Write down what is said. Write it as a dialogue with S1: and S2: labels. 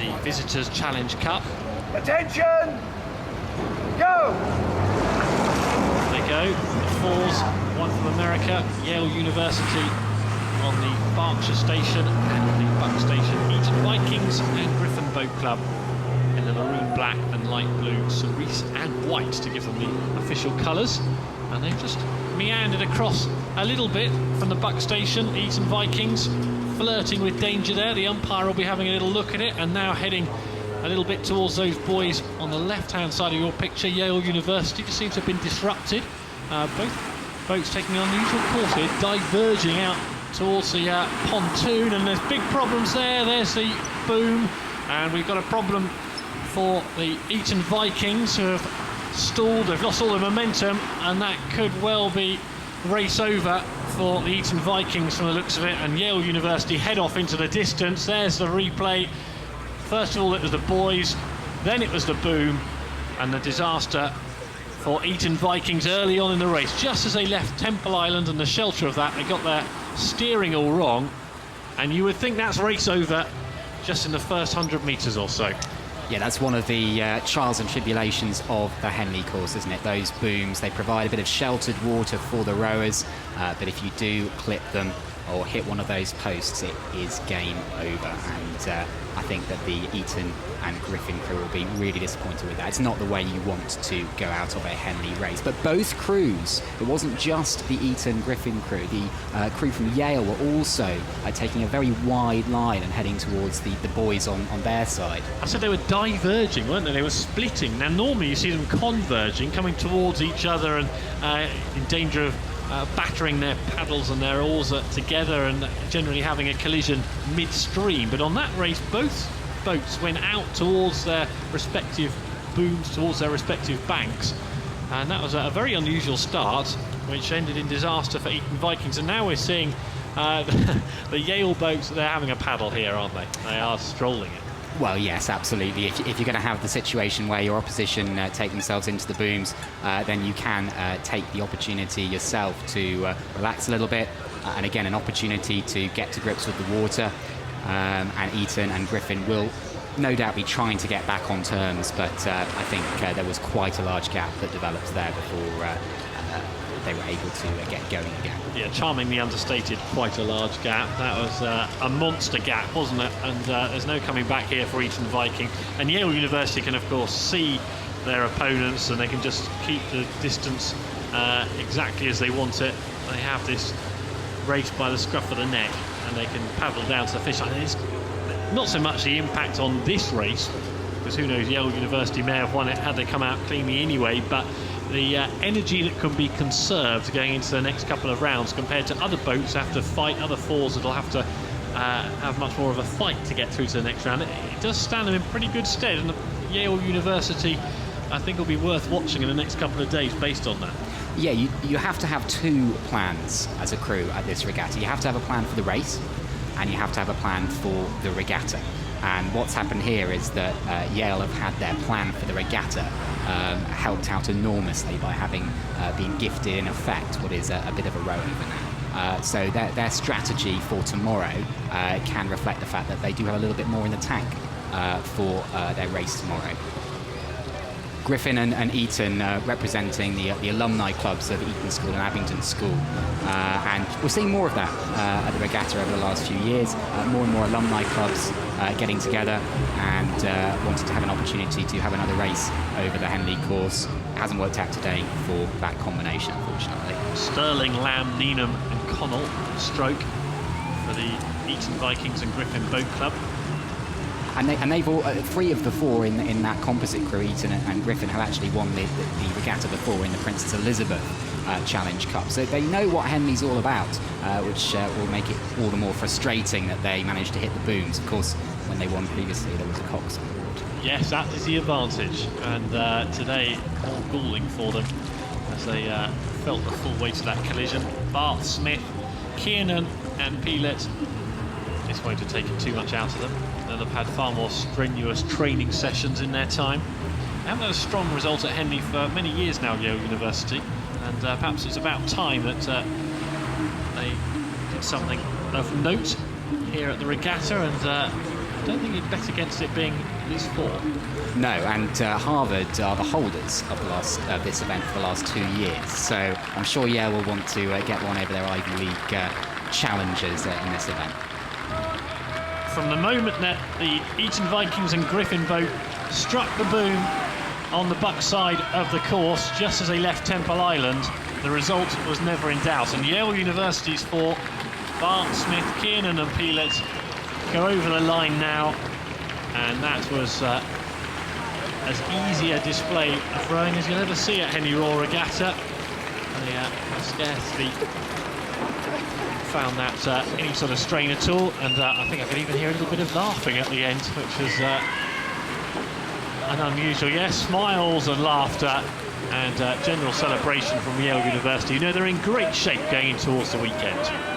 S1: the Visitors Challenge Cup.
S2: Attention! Go!
S1: There they go, the fours, one from America, Yale University on the Berkshire Station, and on the Buck Station, Eton Vikings and Griffen Boat Club in the maroon, black and light blue cerise and white to give them the official colours. And they've just meandered across a little bit from the Buck Station. Eton Vikings flirting with danger there. The umpire will be having a little look at it, and now heading a little bit towards those boys on the left-hand side of your picture. Yale University just seems to have been disrupted. Both boats taking an unusual course here, diverging out towards the pontoon, and there's big problems there. There's the boom, and we've got a problem for the Eton Vikings, who have stalled. They've lost all their momentum, and that could well be race over for the Eton Vikings from the looks of it. And Yale University head off into the distance. There's the replay. First of all, it was the boys, then it was the boom, and the disaster for Eton Vikings early on in the race. Just as they left Temple Island and the shelter of that, they got their steering all wrong, and you would think that's race over just in the first 100 metres or so.
S3: Yeah, that's one of the trials and tribulations of the Henley course, isn't it? Those booms, they provide a bit of sheltered water for the rowers, but if you do clip them or hit one of those posts, it is game over. And I think that the Eton and Griffen crew will be really disappointed with that. It's not the way you want to go out of a Henley race. But both crews, it wasn't just the Eton Griffen crew, the crew from Yale were also taking a very wide line and heading towards the boys on their side.
S1: I said they were diverging, weren't they? They were splitting. Now normally you see them converging, coming towards each other and in danger of battering their paddles and their oars together and generally having a collision midstream. But on that race, both boats went out towards their respective booms, towards their respective banks, and that was a very unusual start, which ended in disaster for Eton Vikings. And now we're seeing the Yale boats, they're having a paddle here, aren't they? They are strolling it.
S3: Well, yes, absolutely. If you're going to have the situation where your opposition take themselves into the booms, then you can take the opportunity yourself to relax a little bit, and again, an opportunity to get to grips with the water. And Eton and Griffen will no doubt be trying to get back on terms, but I think there was quite a large gap that developed there before they were able to get going again.
S1: Yeah, charmingly understated, quite a large gap. That was a monster gap, wasn't it? And there's no coming back here for Eton Viking. And Yale University can, of course, see their opponents, and they can just keep the distance exactly as they want it. They have this race by the scruff of the neck, and they can paddle down to the finish line. It's not so much the impact on this race, because who knows, Yale University may have won it had they come out cleanly anyway, but the energy that can be conserved going into the next couple of rounds compared to other boats that have to fight, other fours that'll have to have much more of a fight to get through to the next round. It does stand them in pretty good stead, and Yale University, I think, will be worth watching in the next couple of days based on that.
S3: Yeah, you have to have two plans as a crew at this regatta. You have to have a plan for the race, and you have to have a plan for the regatta. And what's happened here is that Yale have had their plan for the regatta helped out enormously by having been gifted, in effect, what is a bit of a row over now. So their strategy for tomorrow can reflect the fact that they do have a little bit more in the tank for their race tomorrow. Griffen and Eton representing the alumni clubs of Eton School and Abingdon School. And we're seeing more of that at the regatta over the last few years. More and more alumni clubs getting together and wanting to have an opportunity to have another race over the Henley course. It hasn't worked out today for that combination, unfortunately.
S1: Sterling, Lamb, Newnham and Connell stroke for the Eton Vikings and Griffen Boat Club.
S3: And they've all, three of the four in that composite crew, Eton and Griffen, have actually won the regatta before in the Princess Elizabeth Challenge Cup. So they know what Henley's all about, which will make it all the more frustrating that they managed to hit the booms. Of course, when they won previously, there was a cox on board.
S1: Yes, that is the advantage. And today, more galling for them as they felt the full weight of that collision. Barth, Smith, Kiernan and Peelet. This won't have taken too much out of them. They'll have had far more strenuous training sessions in their time. They haven't had a strong result at Henley for many years now, Yale University, and perhaps it's about time that they did something of note here at the regatta, and I don't think you'd bet against it being at least 4.
S3: No, and Harvard are the holders of this event for the last 2 years. So I'm sure Yale will want to get one over their Ivy League challengers in this event.
S1: From the moment that the Eton Vikings and Griffen boat struck the boom on the buck side of the course, just as they left Temple Island, the result was never in doubt. And Yale University's 4, Bart, Smith, Kiernan and Peelett, go over the line now, and that was as easy a display of rowing as you'll ever see at Henley Royal Regatta. I scarcely found that any sort of strain at all, and I think I could even hear a little bit of laughing at the end, which was an unusual, yes, smiles and laughter and general celebration from Yale University. You know, they're in great shape going in towards the weekend.